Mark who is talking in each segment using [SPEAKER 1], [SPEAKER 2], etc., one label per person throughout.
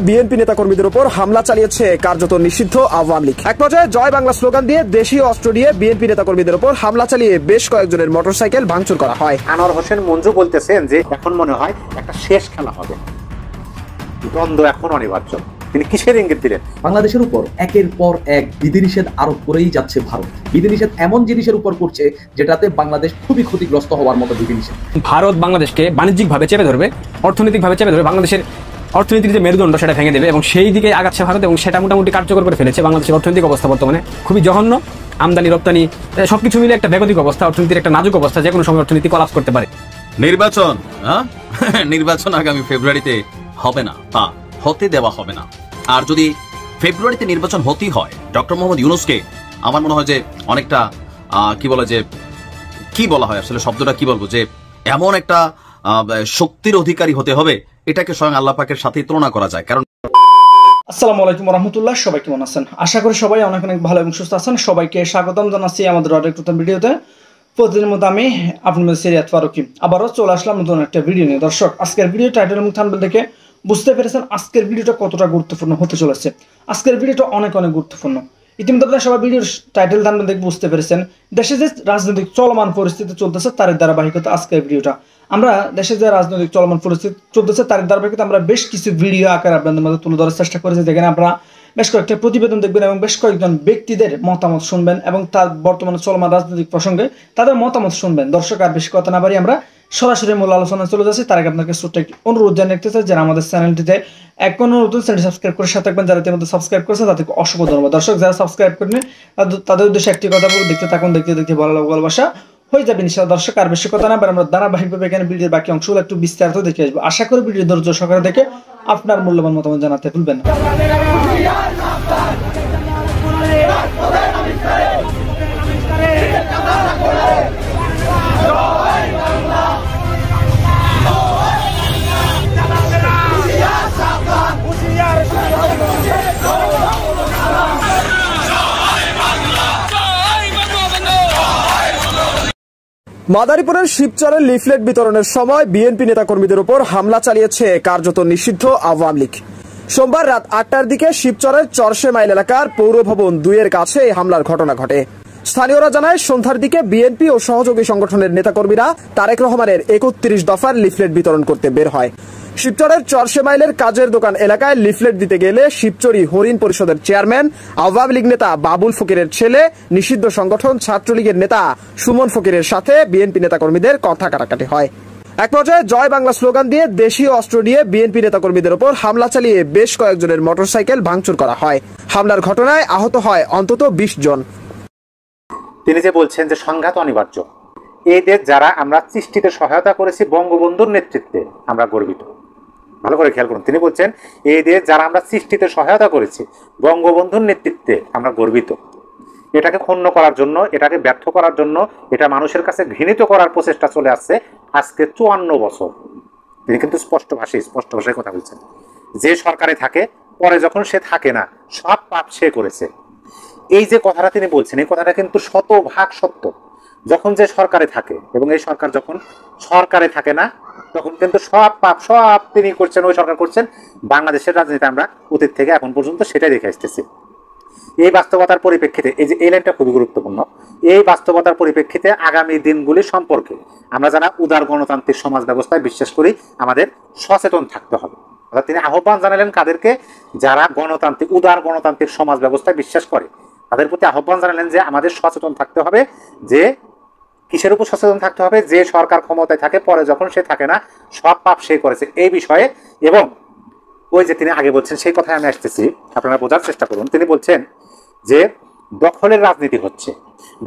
[SPEAKER 1] BNP নেতাকর্মীদের উপর হামলা চালিয়েছে কার্যত নিষিদ্ধ আওয়ামী লীগ। এক পর্যায়ে জয় বাংলা স্লোগান দিয়ে দেশীয় অস্ত্র দিয়ে বিএনপি নেতাকর্মীদের উপর হামলা চালিয়ে বেশ কয়েকজনের মোটরসাইকেল ভাঙচুর করা হয়।
[SPEAKER 2] আনোয়ার হোসেন মঞ্জু বলতেছেন যে এখন মনে হয় একটা শেষ খেলা হবে, দ্বন্দ্ব এখন অনিবার্য। তিনি কিসের ইঙ্গিত দিলেন?
[SPEAKER 3] বাংলাদেশের উপর একের পর এক বিধিনিষেধ আরোপ করেই যাচ্ছে ভারত। বিধিনিষেধ এমন জিনিসের উপর করছে যেটাতে বাংলাদেশ খুবই ক্ষতিগ্রস্ত হওয়ার মতো বিধিনিষেধ।
[SPEAKER 4] ভারত বাংলাদেশকে বাণিজ্যিকভাবে চেপে ধরবে, অর্থনৈতিকভাবে চেপে ধরবে, বাংলাদেশের অর্থনীতির যে মেরুদণ্ড সেটা ভেঙে দেবে এবং সেই দিকে আগাচ্ছে ভারত এবং সেটা মোটামুটি কার্যকর করে ফেলেছে। বাংলাদেশের অর্থনৈতিক অবস্থা বর্তমানে খুবই জঘন্য, আমদানি রপ্তানি সবকিছু মিলে একটা বেগতিক অবস্থা, অর্থনীতির একটা নাজুক অবস্থা, যে কোনো সময় অর্থনীতি কলাপস করতে পারে।
[SPEAKER 5] নির্বাচন আগামী ফেব্রুয়ারিতে হবে না বা হতে দেওয়া হবে না। আর যদি ফেব্রুয়ারিতে নির্বাচন হতেই হয়, ডক্টর মোহাম্মদ ইউনূসকে আমার মনে হয় যে অনেকটা কি বলা হয় আসলে শব্দটা কি বলবো, যে এমন একটা শক্তির অধিকারী হতে হবে, এটাকে স্বয়ং আল্লাহ পাকের সাথে তুলনা করা যায়। কারণ
[SPEAKER 6] আসসালামু আলাইকুম রহমতুল্লাহ, সবাই কেমন আছেন? আশা করি সবাই অনেক অনেক ভালো এবং সুস্থ আছেন। সবাইকে স্বাগতম জানাচ্ছি আমাদের আরেকটা নতুন ভিডিওতে। প্রতিদিনের মতো আমি আপনাদের সিরিয়াত ফারুকি আবারও চলে আসলাম নতুন একটা ভিডিও নিয়ে। দর্শক, আজকের ভিডিও টাইটেল এবং থাম্বনেল দেখে বুঝতে পেরেছেন আজকের ভিডিওটা কতটা গুরুত্বপূর্ণ হতে চলেছে। আজকের ভিডিওটা অনেক অনেক গুরুত্বপূর্ণ। ইতিমধ্যে আপনারা সবাই ভিডিওর টাইটেল থাম্বনেল দেখে বুঝতে পেরেছেন দেশে যে রাজনৈতিক চলমান পরিস্থিতি চলতেছে তার ধারাবাহিকতা আজকের ভিডিওটা। আমরা দেশে যে রাজনৈতিক চলমান পরিস্থিতি চলতেছে তার ধারাবাহিকতা আমরা বেশ কিছু ভিডিও আকারে আপনাদের মধ্যে তুলে ধরার চেষ্টা করেছি, যেখানে আপনারা বেশ কয়েকটা প্রতিবেদন দেখবেন এবং বেশ কয়েকজন ব্যক্তিদের মতামত শুনবেন এবং তার বর্তমানে চলমান রাজনৈতিক প্রসঙ্গে তাদের মতামত শুনবেন। দর্শক, আর বেশি কথা না বাড়ি আমরা সরাসরি মূল আলোচনায় চলে যাচ্ছি। তার আগে আপনাকে ছোট্ট একটি অনুরোধ জানিয়ে রাখতে চাই, যারা আমাদের চ্যানেলটিতে এখনো নতুন চ্যানেল সাবস্ক্রাইব করে সাথে থাকবেন, যারা ইতিমধ্যে সাবস্ক্রাইব করেছে তাদেরকে অসংখ্য ধন্যবাদ। দর্শক, যারা সাবস্ক্রাইব করেন তাদের উদ্দেশ্যে একটি কথা বলবো, দেখতে থাকুন, দেখতে দেখতে ভালো লাগবে, ভালোবাসা হয়ে যাবে ইনশাআল্লাহ। দর্শক, আর বেশি কথা না বাড়ি আমরা ধারাবাহিকভাবে এখানে ভিডিওর বাকি অংশগুলো একটু বিস্তারিত দেখে আসবো। আশা করি ভিডিও ধৈর্য সহকারে দেখে আপনার মূল্যবান মতামত জানাতে ভুলবেন না।
[SPEAKER 1] মাদারীপুরের শিবচরের লিফলেট বিতরণের সময় বিএনপি নেতাকর্মীদের উপর হামলা চালিয়েছে কার্যত নিষিদ্ধ আওয়ামী লীগ। সোমবার রাত ৮টার দিকে শিবচরের চরশে মাইল এলাকার পৌরভবন ২-এর কাছে এই হামলার ঘটনা ঘটে। স্থানীয়রা জানায়, সন্ধ্যার দিকে বিএনপি ও সহযোগী সংগঠনের নেতাকর্মীরা তারেক রহমানের ৩১ দফার লিফলেট বিতরণ করতে বের হয়। শিবচরের চরশে মাইলের কাজের দোকান এলাকায় লিফলেট দিতে গেলে শিবচরি হরিণ পরিষদের চেয়ারম্যান আওয়ামী লীগ নেতা বাবুল ফকিরের ছেলে নিষিদ্ধ সংগঠন ছাত্রলীগের নেতা সুমন ফকিরের সাথে বিএনপি নেতাকর্মীদের কথা কাটাকাটি হয়। এক পর্যায়ে জয় বাংলা স্লোগান দিয়ে দেশীয় অস্ত্র দিয়ে বিএনপি নেতাকর্মীদের উপর হামলা চালিয়ে বেশ কয়েকজনের মোটরসাইকেল ভাঙচুর করা হয়। হামলার ঘটনায় আহত হয় অন্তত ২০ জন।
[SPEAKER 2] তিনি যে বলছেন যে সংঘাত অনিবার্য, এই দেশ যারা আমরা সৃষ্টিতে সহায়তা করেছি বঙ্গবন্ধুর নেতৃত্বে আমরা গর্বিত। ভালো করে খেয়াল করুন, তিনি বলছেন এই দেশ যারা আমরা সৃষ্টিতে সহায়তা করেছি বঙ্গবন্ধুর নেতৃত্বে আমরা গর্বিত। এটাকে ক্ষুণ্ণ করার জন্য, এটাকে ব্যর্থ করার জন্য, এটা মানুষের কাছে ঘৃণিত করার প্রচেষ্টা চলে আসছে আজকে ৫৪ বছর। তিনি কিন্তু স্পষ্ট ভাষায় কথা বলছেন। যে সরকারে থাকে পরে যখন সে থাকে না, সব পাপ সে করেছে। এই যে কথাটা তিনি বলছেন, এই কথাটা কিন্তু শতভাগ সত্য। যখন যে সরকারে থাকে এবং এই সরকার যখন সরকারে থাকে না, তখন কিন্তু সব পাপ সব তিনি করছেন, ওই সরকার করছেন। বাংলাদেশের রাজনীতি আমরা অতীত থেকে এখন পর্যন্ত সেটাই দেখে আসতেছি। এই বাস্তবতার পরিপ্রেক্ষিতে এই যে এই লাইনটা খুবই গুরুত্বপূর্ণ। এই বাস্তবতার পরিপ্রেক্ষিতে আগামী দিনগুলি সম্পর্কে আমরা যারা উদার গণতান্ত্রিক সমাজ ব্যবস্থায় বিশ্বাস করি, আমাদের সচেতন থাকতে হবে। অর্থাৎ তিনি আহ্বান জানালেন কাদেরকে? যারা গণতান্ত্রিক উদার গণতান্ত্রিক সমাজ ব্যবস্থায় বিশ্বাস করে তাদের প্রতি আহ্বান জানালেন যে আমাদের সচেতন থাকতে হবে। যে কিসের উপর সচেতন থাকতে হবে? যে সরকার ক্ষমতায় থাকে পরে যখন সে থাকে না, সব পাপ সে করেছে এই বিষয়ে। এবং ওই যে তিনি আগে বলছেন সেই কথায় আমি আসতেছি, আপনারা বোঝার চেষ্টা করুন। তিনি বলছেন যে দখলের রাজনীতি হচ্ছে,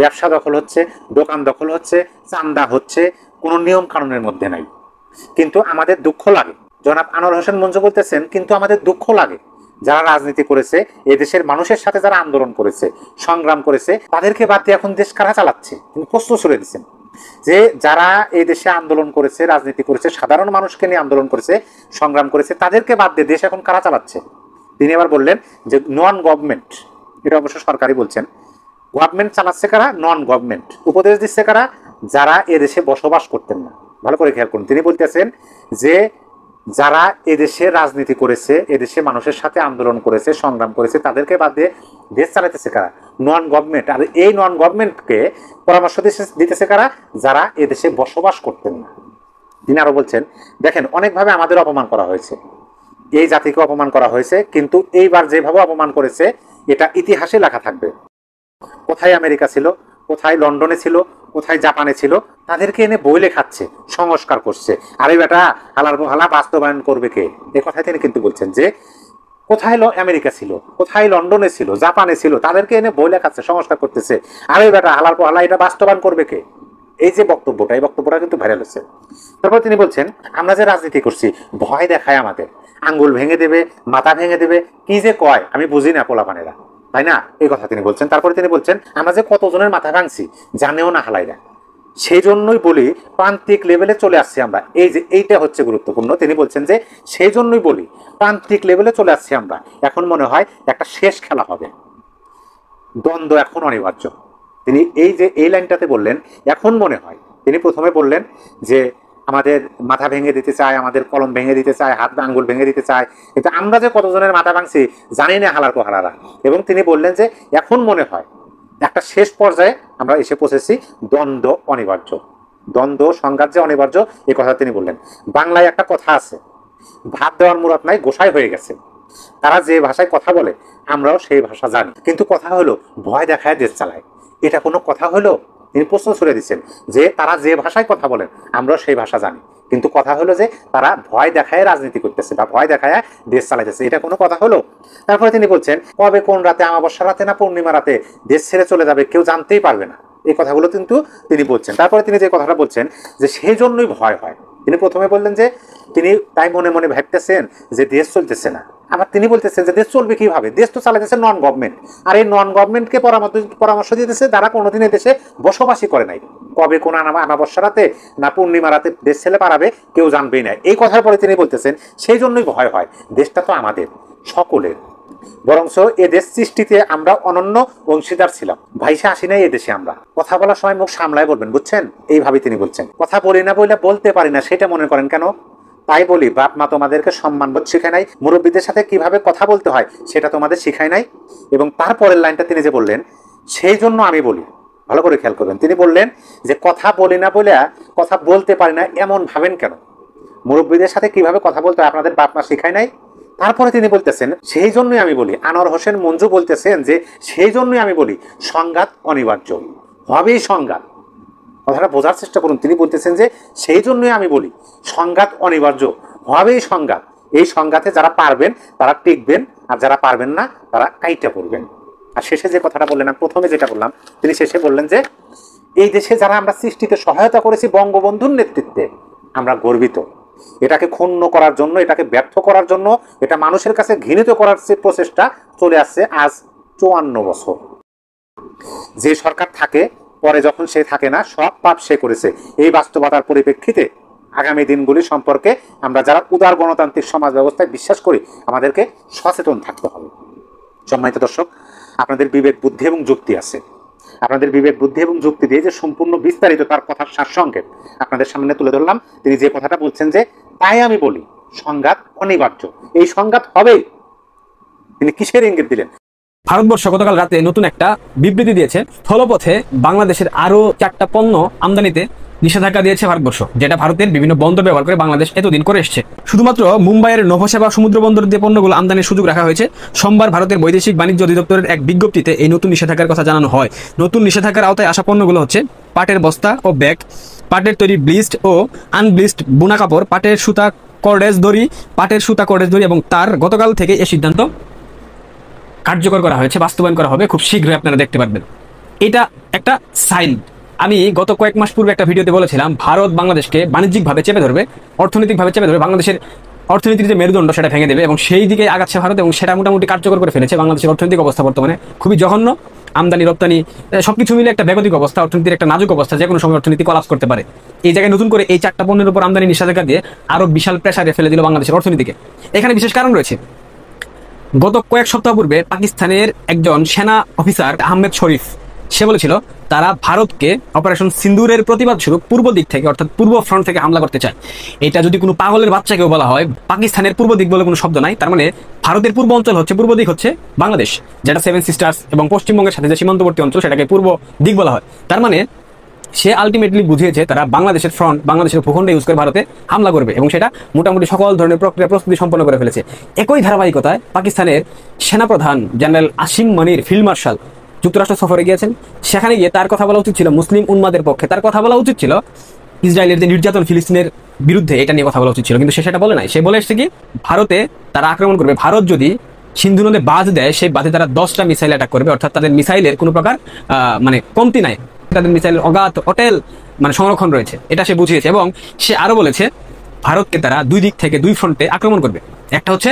[SPEAKER 2] ব্যবসা দখল হচ্ছে, দোকান দখল হচ্ছে, চান্দা হচ্ছে, কোনো নিয়ম কানুনের মধ্যে নাই। কিন্তু আমাদের দুঃখ লাগে, জনাব আনোয়ার হোসেন মঞ্জু বলতেছেন, কিন্তু আমাদের দুঃখ লাগে যারা রাজনীতি করেছে, এদেশের মানুষের সাথে যারা আন্দোলন করেছে, সংগ্রাম করেছে, তাদেরকে বাদ দিয়ে এখন দেশ কারা চালাচ্ছে। তিনি প্রশ্ন ছুড়ে দিচ্ছেন যে যারা এই দেশে আন্দোলন করেছে, রাজনীতি করেছে, সাধারণ মানুষকে নিয়ে আন্দোলন করেছে, সংগ্রাম করেছে, তাদেরকে বাদ দিয়ে দেশ এখন কারা চালাচ্ছে। তিনি আবার বললেন যে নন গভর্নমেন্ট, এটা অবশ্য সরকারই বলছেন, গভর্নমেন্ট চালাচ্ছে কারা? Non government. উপদেশ দিচ্ছে কারা? যারা এদেশে বসবাস করতেন না। ভালো করে খেয়াল করুন, তিনি বলতেছেন যে যারা এদেশে রাজনীতি করেছে, এদেশে মানুষের সাথে আন্দোলন করেছে, সংগ্রাম করেছে, তাদেরকে বাদ দিয়ে দেশ চালাইতেছে কারা? Non government. আর এই নন গভর্নমেন্টকে পরামর্শ দিতেছে কারা? যারা এদেশে বসবাস করতেন না। তিনি আরো বলছেন, দেখেন অনেকভাবে আমাদের অপমান করা হয়েছে, এই জাতিকে অপমান করা হয়েছে, কিন্তু এইবার যেভাবে অপমান করেছে এটা ইতিহাসে লেখা থাকবে। কোথায় আমেরিকা ছিল, কোথায় লন্ডনে ছিল, কোথায় জাপানে ছিল, তাদেরকে এনে বই লেখাচ্ছে, সংস্কার করছে। আরে বেটা হালার বহালা বাস্তবায়ন করবে কে? এ কথাই তিনি কিন্তু বলছেন যে কোথায় আমেরিকা ছিল, কোথায় লন্ডনে ছিল, জাপানে ছিল, তাদেরকে এনে বই লেখাচ্ছে, সংস্কার করতেছে। আরে বেটা হালার বহালা এটা বাস্তবায়ন করবে কে? এই যে বক্তব্যটা, এই বক্তব্যটা কিন্তু ভাইরাল হচ্ছে। তারপর তিনি বলছেন, আমরা যে রাজনীতি করছি ভয় দেখায় আমাদের, আঙ্গুল ভেঙে দেবে, মাথা ভেঙে দেবে, কি যে কয় আমি বুঝি না পোলাপানেরা, তাই না? এই কথা তিনি বলছেন। তারপরে তিনি বলছেন, আমরা যে কতজনের মাথা ভাঙছি জানেও না হালাইরা, সেই জন্যই বলি প্রান্তিক লেভেলে চলে আসছি আমরা। এই যে এইটা হচ্ছে গুরুত্বপূর্ণ। তিনি বলছেন যে সেই জন্যই বলি প্রান্তিক লেভেলে চলে আসছি আমরা, এখন মনে হয় একটা শেষ খেলা হবে, দ্বন্দ্ব এখন অনিবার্য। তিনি এই যে এই লাইনটাতে বললেন এখন মনে হয়, তিনি প্রথমে বললেন যে আমাদের মাথা ভেঙে দিতে চায়, আমাদের কলম ভেঙে দিতে চায়, হাত আঙ্গুল ভেঙে দিতে চায়, কিন্তু আমরা যে কতজনের মাথা ভাঙছি জানি না হালার কোহালারা। এবং তিনি বললেন যে এখন মনে হয় একটা শেষ পর্যায়ে আমরা এসে পৌঁছেছি, দ্বন্দ্ব অনিবার্য, দ্বন্দ্ব সংঘাত যে অনিবার্য, এই কথা তিনি বললেন। বাংলায় একটা কথা আছে, ভাত দেওয়ার মুরাদ নাই গোসাই হয়ে গেছে। তারা যে ভাষায় কথা বলে আমরাও সেই ভাষা জানি, কিন্তু কথা হলো ভয় দেখায় দেশ চালায়। এটা কোনো কথা হলো? তিনি প্রশ্ন ছুড়ে দিচ্ছেন যে তারা যে ভাষায় কথা বলেন আমরাও সেই ভাষা জানি, কিন্তু কথা হলো যে তারা ভয় দেখায় রাজনীতি করতেছে বা ভয় দেখায় দেশ চালাইতেছে, এটা কোনো কথা হলো? তারপরে তিনি বলছেন, কবে কোন রাতে, অমাবস্যা রাতে না পূর্ণিমা রাতে দেশ ছেড়ে চলে যাবে কেউ জানতেই পারবে না, এই কথাগুলো কিন্তু তিনি বলছেন। তারপরে তিনি যে কথাটা বলছেন যে সেই জন্যই ভয় হয়। তিনি প্রথমে বললেন যে তিনি তাই মনে মনে ভাবতেছেন যে দেশ চলতেছে না, আবার তিনি বলতেছেন যে দেশ চলবে কিভাবে, দেশ তো চালাতেছে নন গভর্নমেন্ট, আর এই নন গভর্নমেন্টকে পরামর্শ দিতেছে যারা কোনোদিন দেশে বসবাসই করে নাই। কবে কোন অমাবস্যা রাতে না পূর্ণিমা রাতে দেশ ছেলে পারাবে কেউ জানবেই না। এই কথার পরে তিনি বলতেছেন সেই জন্যই ভয় হয়, দেশটা তো আমাদের সকলের, বরঞ্চ এ দেশ সৃষ্টিতে আমরা অনন্য অংশীদার ছিলাম, ভাইসে আসি নাই এদেশে। আমরা কথা বলার সময় মুখ সামলায় বলবেন, বুঝছেন? এইভাবে তিনি বলছেন। কথা বলি না বলে বলতে পারি না সেটা মনে করেন কেন? তাই বলি বাপ মা তোমাদেরকে সম্মানবোধ শিখায় নাই, মুরব্বীদের সাথে কিভাবে কথা বলতে হয় সেটা তোমাদের শিখায় নাই। এবং তারপরের লাইনটা তিনি যে বললেন, সেই জন্য আমি বলি, ভালো করে খেয়াল করবেন, তিনি বললেন যে কথা বলি না বলে কথা বলতে পারি না এমন ভাবেন কেন? মুরব্বীদের সাথে কিভাবে কথা বলতে হয় আপনাদের বাপ মা শিখায় নাই? তারপরে তিনি বলতেছেন সেই জন্যই আমি বলি, আনোয়ার হোসেন মঞ্জু বলতেছেন যে সেই জন্যই আমি বলি সংঘাত অনিবার্য, হবেই সংঘাত। কথাটা বোঝার চেষ্টা করুন, তিনি বলতেছেন যে সেই জন্যই আমি বলি সংঘাত অনিবার্য, হবেই সংঘাত। এই সংঘাতে যারা পারবেন তারা টিকবেন, আর যারা পারবেন না তারা কাইটা পড়বেন। আর শেষে যে কথাটা বললেন, আমি প্রথমে যেটা বললাম, তিনি শেষে বললেন যে এই দেশে যারা আমরা সৃষ্টিতে সহায়তা করেছি বঙ্গবন্ধুর নেতৃত্বে আমরা গর্বিত। এটাকে ক্ষুণ্ণ করার জন্য, এটাকে ব্যর্থ করার জন্য, এটা মানুষের কাছে ঘৃণিত করার যে প্রচেষ্টা চলে আসছে আজ 54 বছর। যে সরকার থাকে পরে যখন সে থাকে না, সব পাপ সে করেছে। এই বাস্তবতার পরিপ্রেক্ষিতে আগামী দিনগুলি সম্পর্কে আমরা যারা উদার গণতান্ত্রিক সমাজ ব্যবস্থায় বিশ্বাস করি আমাদেরকে সচেতন থাকতে হবে। সম্মানিত দর্শক, আপনাদের বিবেক বুদ্ধি এবং যুক্তি আছে, আপনাদের বিবেক বুদ্ধি এবং যুক্তি দিয়ে যে সম্পূর্ণ বিস্তারিত তার কথার সারসংক্ষেপ আপনাদের সামনে তুলে ধরলাম। তিনি যে কথাটা বলছেন যে তাই আমি বলি সংঘাত অনিবার্য, এই সংঘাত হবেই, তিনি কিসের ইঙ্গিত দিলেন?
[SPEAKER 4] ভারতবর্ষ গতকাল রাতে নতুন একটা বিবৃতি দিয়েছে, স্থলপথে বাংলাদেশের আরো 4টা পণ্য আমদানিতে নিষেধাজ্ঞা দিয়েছে ভারতবর্ষ, যেটা ভারতের বিভিন্ন বন্দর ব্যবহার করে বাংলাদেশ এতদিন করে এসছে। শুধুমাত্র মুম্বাইয়ের নভোসেবা সমুদ্র বন্দর দিয়ে পণ্যগুলো আমদানির সুযোগ রাখা হয়েছে। সোমবার ভারতের বৈদেশিক বাণিজ্য অধিদপ্তরের এক বিজ্ঞপ্তিতে এই নতুন নিষেধাজ্ঞার কথা জানানো হয়। নতুন নিষেধাজ্ঞার আওতায় আসা পণ্যগুলো হচ্ছে পাটের বস্তা ও ব্যাগ, পাটের তৈরি ব্লিচড ও আনব্লিচড বুনা কাপড়, পাটের সুতা কর্ডেজ দড়ি, পাটের সুতা কর্ডেজ দড়ি এবং তার গতকাল থেকে এই সিদ্ধান্ত কার্যকর করা হয়েছে, বাস্তবায়ন করা হবে খুব শীঘ্রই, আপনারা দেখতে পারবেন। এটা একটা সাইন। আমি গত কয়েক মাস পূর্বে একটা ভিডিওতে বলেছিলাম ভারত বাংলাদেশকে বাণিজ্যিকভাবে চেপে ধরবে, অর্থনৈতিকভাবে চেপে ধরবে, বাংলাদেশের অর্থনীতির যে মেরুদণ্ড সেটা ভেঙে দেবে এবং সেই দিকে আগাচ্ছে ভারত, এবং সেটা মোটামুটি কার্যকর করে ফেলেছে। বাংলাদেশের অর্থনৈতিক অবস্থা বর্তমানে খুবই জঘন্য, আমদানি রপ্তানি সবকিছু মিলে একটা বেগতিক অবস্থা, অর্থনীতির একটা নাজুক অবস্থা, যে কোনো সময় অর্থনীতি কলাপস করতে পারে। এই জায়গায় নতুন করে এই 4টা পণ্যের উপর আমদানি নিষেধাজ্ঞা দিয়ে আরো বিশাল প্রেসারে ফেলে দিল বাংলাদেশের অর্থনীতিকে। এখানে বিশেষ কারণ রয়েছে। গত কয়েক সপ্তাহ পূর্বে পাকিস্তানের একজন সেনা অফিসার আহমেদ শরীফ, সে বলেছিল তারা ভারতকে অপারেশন সিন্দুরের প্রতিবাদ স্বরূপ পূর্ব দিক থেকে অর্থাৎ পূর্ব ফ্রন্ট থেকে হামলা করতে চায়। এটা যদি কোনো পাগলের বাচ্চাকেও বলা হয়, পাকিস্তানের পূর্ব দিক বলে কোনো শব্দ নাই, তার মানে ভারতের পূর্ব অঞ্চল হচ্ছে, পূর্ব দিক হচ্ছে বাংলাদেশ, যেটা সেভেন সিস্টার্স এবং পশ্চিমবঙ্গের সাথে যে সীমান্তবর্তী অঞ্চল সেটাকে পূর্ব দিক বলা হয়। তার মানে সে আলটিমেটলি বুঝিয়েছে তারা বাংলাদেশের ফ্রন্ট, বাংলাদেশের ভূখণ্ড ইউজ করে ভারতে হামলা করবে এবং সেটা মোটামুটি সকল ধরনের প্রক্রিয়া প্রস্তুতি সম্পন্ন করে ফেলেছে। একই ধারাবাহিকতায় পাকিস্তানের সেনাপ্রধান জেনারেল আসিম মনির ফিল্ড মার্শাল যুক্তরাষ্ট্র সফরে গিয়েছেন। সেখানে গিয়ে তার কথা বলা উচিত ছিল মুসলিম উন্মাদের পক্ষে, তার কথা বলা উচিত ছিল ইসরায়েলের যে নির্যাতন ফিলিস্তিনের বিরুদ্ধে, এটা নিয়ে কথা বলা উচিত ছিল, কিন্তু সে সেটা বলে নাই। সে বলে এসছে কি ভারতে তারা আক্রমণ করবে, ভারত যদি সিন্ধু নদে বাঁধ দেয় সেই বাঁধে তারা 10টা মিসাইল অ্যাটাক করবে, অর্থাৎ তাদের মিসাইলের কোনো প্রকার মানে কমতি নাই, তাদের মিসাইলের অগাধ অটেল মানে সংরক্ষণ রয়েছে, এটা সে বুঝিয়েছে। এবং সে আরো বলেছে ভারতকে তারা দুই দিক থেকে দুই ফ্রন্টে আক্রমণ করবে, একটা হচ্ছে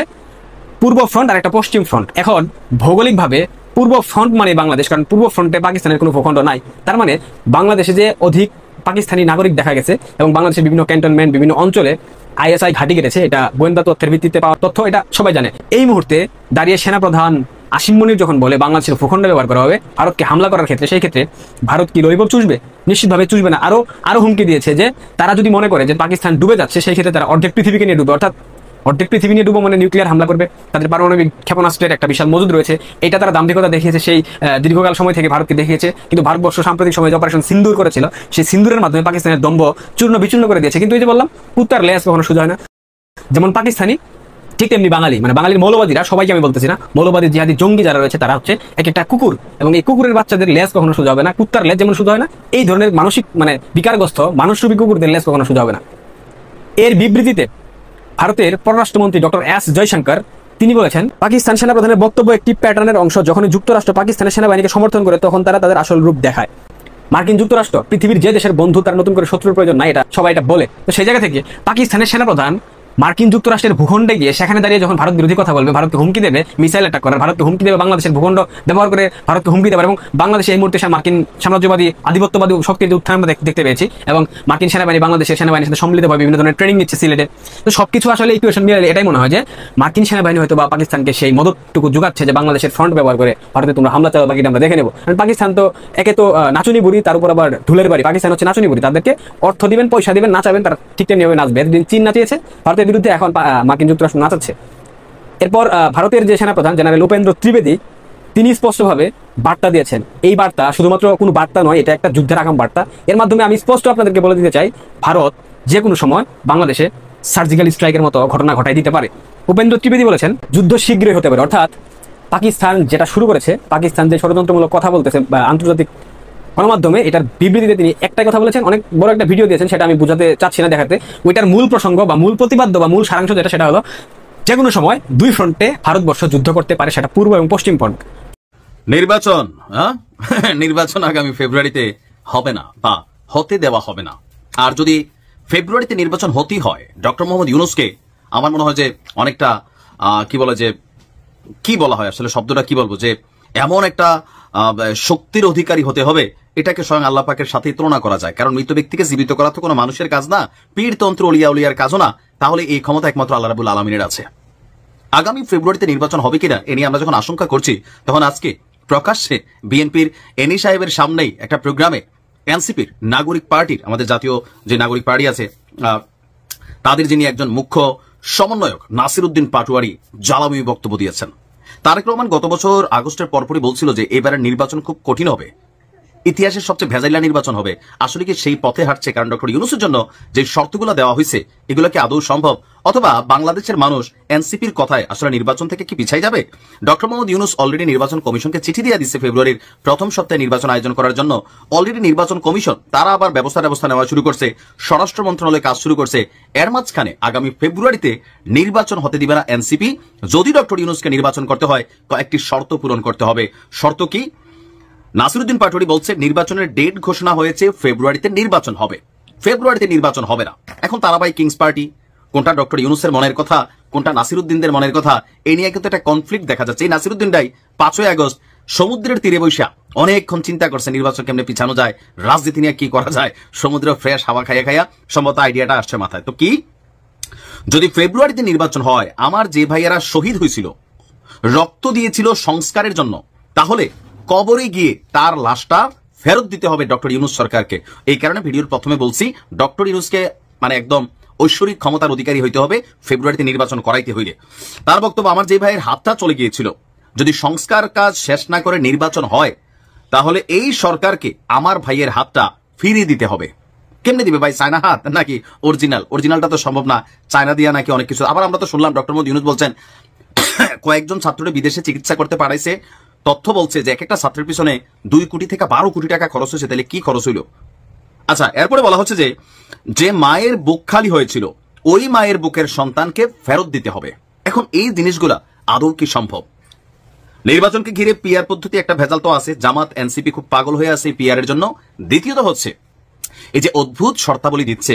[SPEAKER 4] পূর্ব ফ্রন্ট আর একটা পশ্চিম ফ্রন্ট। এখন ভৌগোলিকভাবে পূর্ব ফ্রন্ট মানে বাংলাদেশ, কারণ পূর্ব ফ্রন্টে পাকিস্তানের কোনো ভূখণ্ড নাই। তার মানে বাংলাদেশে যে অধিক পাকিস্তানি নাগরিক দেখা গেছে এবং বাংলাদেশের বিভিন্ন ক্যান্টনমেন্ট, বিভিন্ন অঞ্চলে আইএসআই ঘাঁটি গেছে, এটা গোয়েন্দা তথ্যের ভিত্তিতে পাওয়া তথ্য, এটা সবাই জানে। এই মুহূর্তে দাঁড়িয়ে সেনাপ্রধান আসিম মনির যখন বলে বাংলাদেশের ভূখণ্ড ব্যবহার করা হবে ভারতকে হামলা করার ক্ষেত্রে, সেই ক্ষেত্রে ভারত কি লইব চুষবে? নিশ্চিতভাবে চুষবে না। আরো হুমকি দিয়েছে যে তারা যদি মনে করে যে পাকিস্তান ডুবে যাচ্ছে, সেই ক্ষেত্রে তারা অর্ধেক পৃথিবীকে নিয়ে ডুবে, অর্থাৎ অর্ধেক পৃথিবী নিয়ে ডুবো মানে নিউক্লিয়ার হামলা করবে। তাদের পারমাণবিক ক্ষেপণাস্ত্রের একটা বিশাল মজুদ রয়েছে, এটা তারা দাম্ভিকতা দেখিয়েছে সেই দীর্ঘকাল সময় থেকে ভারতকে দেখিয়েছে। কিন্তু ভারতবর্ষ সাম্প্রতিক সময়ে যে অপারেশন সিন্দুর করেছিল, সেই সিন্দুরের মাধ্যমে পাকিস্তানের দম্ভ চূর্ণ বিচূর্ণ করে দিয়েছে। কিন্তু এই যে বললাম কুত্তার লেজ কখনো সোজা হয় না। যেমন পাকিস্তানি ঠিক তেমনি বাঙালি, মানে বাঙালির মৌলবাদীরা, সবাইকে আমি বলতেছি না, মৌলবাদী জিহাদি জঙ্গি যারা রয়েছে তারা হচ্ছে এক একটা কুকুর, এবং এই কুকুরের বাচ্চাদের লেজ কখনো সোজা হবে না। কুত্তার লেজ যেমন সোজা হয় না, এই ধরনের মানসিক মানে বিকারগ্রস্ত মানুষরূপী কুকুরদের লেজ কখনো সোজা হবে না। এর বিবৃতিতে ভারতের পররাষ্ট্রমন্ত্রী ডক্টর এস জয়শঙ্কর তিনি বলেছেন পাকিস্তান সেনাপ্রধানের বক্তব্য একটি প্যাটার্নের অংশ। যখন যুক্তরাষ্ট্র পাকিস্তানের সেনাবাহিনীকে সমর্থন করে তখন তারা তাদের আসল রূপ দেখায়। মার্কিন যুক্তরাষ্ট্র পৃথিবীর যে দেশের বন্ধু, তার নতুন করে শত্রুর প্রয়োজন নাই, এটা সবাই এটা বলে। তো সেই জায়গা থেকে পাকিস্তানের সেনাপ্রধান মার্কিন যুক্তরাষ্ট্রের ভূখণ্ডে গিয়ে সেখানে দাঁড়িয়ে যখন ভারত বিরোধী কথা বলবে, ভারতকে হুমকি দেবে মিসাইল অ্যাটাক করার, ভারতকে হুমকি দেবে বাংলাদেশের ভূখণ্ড ব্যবহার করে ভারতকে হুমকি দেবে, এবং বাংলাদেশে এই মুহূর্তে মার্কিন সাম্রাজ্যবাদী আধিপত্যবাদী শক্তির যে উত্থান আমরা দেখতে পেয়েছি, এবং মার্কিন সেনাবাহিনী বাংলাদেশের সেনাবাহিনীর সাথে সম্মিলিতভাবে বিভিন্ন ধরনের ট্রেনিং নিচ্ছে সিলেটে। তো সবকিছু আসলে ইকুয়েশন মিলালে এটাই মনে হয় যে মার্কিন সেনাবাহিনী হয়তো বা পাকিস্তানকে সেই মদতটুকু যোগাচ্ছে যে বাংলাদেশের ফ্রন্ট ব্যবহার করে ভারতে তোমরা হামলা চালাও, বাকিটা আমরা দেখে নেবো। কারণ পাকিস্তান তো একে তো নাচুনি বুড়ি, তার উপর আবার ঢুলের বাড়ি। পাকিস্তান হচ্ছে নাচুনি বুড়ি, তাদেরকে অর্থ দিবেন, পয়সা দিবেন, নাচাবেন, তারা ঠিক তেমনিভাবে নাচবে। এতদিন চীন নাচিয়েছে ভারতের বিরুদ্ধে, এখন মার্কিন যুক্তরাষ্ট্র নাচাচ্ছে। এরপর ভারতের যে সেনাপ্রধান জেনারেল উপেন্দ্র ত্রিবেদী তিনি স্পষ্টভাবে বার্তা দিয়েছেন। এই বার্তা শুধুমাত্র কোনো বার্তা নয়, এটা একটা যুদ্ধের আগাম বার্তা। এর মাধ্যমে আমি স্পষ্ট আপনাদেরকে বলে দিতে চাই, ভারত যে কোনো সময় বাংলাদেশে সার্জিক্যাল স্ট্রাইকের মতো ঘটনা ঘটাই দিতে পারে। উপেন্দ্র ত্রিবেদী বলেছেন যুদ্ধ শীঘ্রই হতে পারে, অর্থাৎ পাকিস্তান যেটা শুরু করেছে, পাকিস্তান যে ষড়যন্ত্রমূলক কথা বলতেছে আন্তর্জাতিক গণমাধ্যমে, এটার বিবৃতিতে তিনি একটাই কথা বলেছেন, অনেক বড় একটা ভিডিও দিয়েছেন, সেটা আমি বোঝাতে চাচ্ছি না দেখাতে। ওইটার মূল প্রসঙ্গ বা মূল প্রতিবাদ্য বা মূল সারাংশ যেটা, সেটা হলো যে কোনো সময় দুই ফ্রন্টে ভারতবর্ষ যুদ্ধ করতে পারে, সেটা পূর্ব এবং পশ্চিম ফ্রন্ট।
[SPEAKER 5] নির্বাচন নির্বাচন আগামী ফেব্রুয়ারিতে হবে না বা হতে দেওয়া হবে না। আর যদি ফেব্রুয়ারিতে নির্বাচন হতেই হয়, ডক্টর মোহাম্মদ ইউনূসকে আমার মনে হয় যে অনেকটা কি বলা হয় আসলে, শব্দটা কি বলবো, যে এমন একটা শক্তির অধিকারী হতে হবে, এটাকে স্বয়ং আল্লাহ পাকের সাথেই তুলনা করা যায়। কারণ মৃত ব্যক্তিকে জীবিত করা তো কোনো মানুষের কাজ না, পীরতন্ত্র উলিয়া উলিয়ার কাজও না। তাহলে এই ক্ষমতা একমাত্র আল্লাহ রাব্বুল আলামিনের আছে। আগামী ফেব্রুয়ারিতে নির্বাচন হবে কিনা এ নিয়ে আমরা যখন আশঙ্কা করছি, তখন আজকে প্রকাশ্যে বিএনপির এনি সাহেবের সামনেই একটা প্রোগ্রামে এনসিপির নাগরিক পার্টির, আমাদের জাতীয় যে নাগরিক পার্টি আছে, তাদের যিনি একজন মুখ্য সমন্বয়ক নাসিরউদ্দিন পাটোয়ারি জ্বালাময়ী বক্তব্য দিয়েছেন। তারেক রহমান গত বছর আগস্টের পরপরই বলছিল যে এবারের নির্বাচন খুব কঠিন হবে, ইতিহাসের সবচেয়ে ভেজাইলা নির্বাচন হবে। আসলে কি সেই পথে হাঁটছে? কারণ ডক্টর ইউনূসের জন্য যে শর্তগুলো দেওয়া হয়েছে, এগুলো কি আদৌ সম্ভব? অথবা বাংলাদেশের মানুষ এনসিপির কথায় আসলে নির্বাচন থেকে কি পিছাই যাবে? ডক্টর মোহাম্মদ ইউনূস অলরেডি নির্বাচন কমিশনকে চিঠি দিয়ে দিচ্ছে ফেব্রুয়ারির প্রথম সপ্তাহে নির্বাচন আয়োজন করার জন্য। অলরেডি নির্বাচন কমিশন তারা আবার ব্যবস্থা নেওয়া শুরু করছে, স্বরাষ্ট্র মন্ত্রণালয় কাজ শুরু করছে। এর মাঝখানে আগামী ফেব্রুয়ারিতে নির্বাচন হতে দিবে না এনসিপি। যদি ডক্টর ইউনূসকে নির্বাচন করতে হয়, কয়েকটি শর্ত পূরণ করতে হবে। শর্ত কি? নাসিরউদ্দিন পাটোয়ারি বলছে নির্বাচনের ডেট ঘোষণা হয়েছে, ফেব্রুয়ারিতে নির্বাচন হবে, ফেব্রুয়ারিতে নির্বাচন হবে না। এখন তারা ভাই কিংস পার্টি, কোনটা ডক্টর ইউনূসের মনের কথা, কোনটা নাসিরউদ্দিনদের মনের কথা, এই নিয়ে কিন্তু একটা কনফ্লিক্ট দেখা যাচ্ছে। এই নাসিরউদ্দিনটাই 5ই আগস্ট সমুদ্রের তীরে বৈশা অনেকক্ষণ চিন্তা করছে নির্বাচন কেমনে পিছানো যায়, রাজনীতি নিয়ে কি করা যায়, সমুদ্র ফ্রেশ হাওয়া খাইয়া সম্ভবত আইডিয়াটা আসছে মাথায়। তো কি যদি ফেব্রুয়ারিতে নির্বাচন হয়, আমার যে ভাইয়েরা শহীদ হয়েছিল, রক্ত দিয়েছিল সংস্কারের জন্য, তাহলে কবরে গিয়ে তার লাশটা ফেরত দিতে হবে ডক্টর ইউনূস সরকারকে। এই কারণে ভিডিওর প্রথমে বলছি ডক্টর ইউনূসকে মানে একদম ঐশ্বরিক ক্ষমতার অধিকারী হইতে হবে ফেব্রুয়ারিতে নির্বাচন করাইতে হইলে। তার বক্তব্য, আমার যে ভাইয়ের হাতটা চলে গিয়েছিল, যদি সংস্কার কাজ শেষ না করে নির্বাচন হয় তাহলে এই সরকারকে আমার ভাইয়ের হাতটা ফিরিয়ে দিতে হবে। কেমনে দিবে ভাই? চায়না হাত নাকি অরিজিনালটা তো সম্ভব না, চায়না দিয়া নাকি অনেক কিছু। আবার আমরা তো শুনলাম ডক্টর মোহাম্মদ ইউনূস বলছেন কয়েকজন ছাত্রকে বিদেশে চিকিৎসা করতে পাঠাইছে, তথ্য বলছে যে এক একটা ছাত্রের পিছনে 2 কোটি থেকে 12 কোটি টাকা খরচ হয়েছে। তাহলে কি খরচ হইল? আচ্ছা, এরপরে বলা হচ্ছে যে মায়ের বুক খালি হয়েছিল ওই মায়ের বুকের সন্তানকে ফেরত দিতে হবে। এখন এই জিনিসগুলা আদৌ কি সম্ভব? নির্বাচনকে ঘিরে পিআর পদ্ধতি একটা ভেজাল তো আছে, জামাত এনসিপি খুব পাগল হয়ে আছে পিআর এর জন্য। দ্বিতীয়ত হচ্ছে এই যে অদ্ভুত শর্তাবলী দিচ্ছে,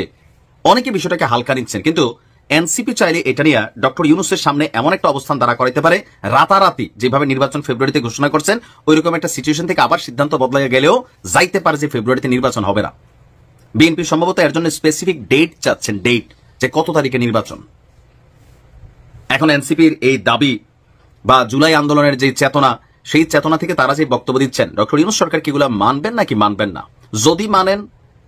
[SPEAKER 5] অনেকে বিষয়টাকে হালকা নিচ্ছেন, কিন্তু এনসিপি চাইলে এটা নিয়ে ডক্টর ইউনূসের সামনে এমন একটা অবস্থান দাঁড়া করাইতে পারে, রাতারাতি যেভাবে নির্বাচন ফেব্রুয়ারিতে ঘোষণা করছেন ওইরকম একটা সিচুয়েশন থেকে আবার সিদ্ধান্ত বদলাইয়া গেলেও যাইতে পারে যে ফেব্রুয়ারিতে নির্বাচন হবে না। বিএনপি সম্ভবত এর জন্য স্পেসিফিক ডেট চাচ্ছেন, ডেট যে কত তারিখে নির্বাচন। এখন এনসিপির এই দাবি বা জুলাই আন্দোলনের যে চেতনা, সেই চেতনা থেকে তারা যে বক্তব্য দিচ্ছেন, ডক্টর ইউনূস সরকার কি এগুলা মানবেন নাকি মানবেন না? যদি মানেন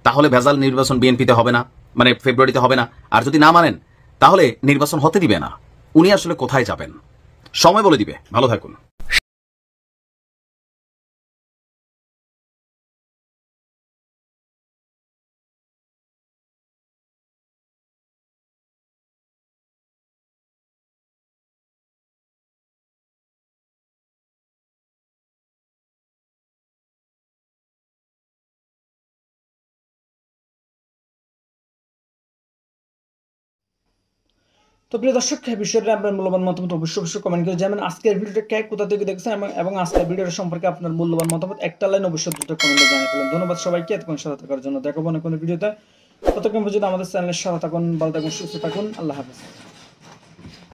[SPEAKER 5] তাহলে ভেজাল নির্বাচন বিএনপিতে হবে না, মানে ফেব্রুয়ারিতে হবে না। আর যদি না মানেন তাহলে নির্বাচন হতে দিবে না। উনি আসলে কোথায় যাবেন সময় বলে দিবে। ভালো থাকুন।
[SPEAKER 6] তো প্রিয় দর্শক, বিষয়টা আপনার মূল্যবান মতামত অবশ্যই কমেন্ট করে জানাবেন। আজকের ভিডিওটা কে কোথা থেকে দেখছেন এবং আজকের ভিডিওর সম্পর্কে আপনার মূল্যবান মতামত একটা লাইন অবশ্যই দ্রুত কমেন্টে জানিয়ে ফেলুন। ধন্যবাদ সবাইকে এতক্ষণ সাথে থাকার জন্য। দেখাবো না কোনো ভিডিওতে, ততক্ষণ পর্যন্ত আমাদের চ্যানেলের সাথে থাকুন, ভালো থাকুন, সুস্থ থাকুন। আল্লাহ হাফেজ।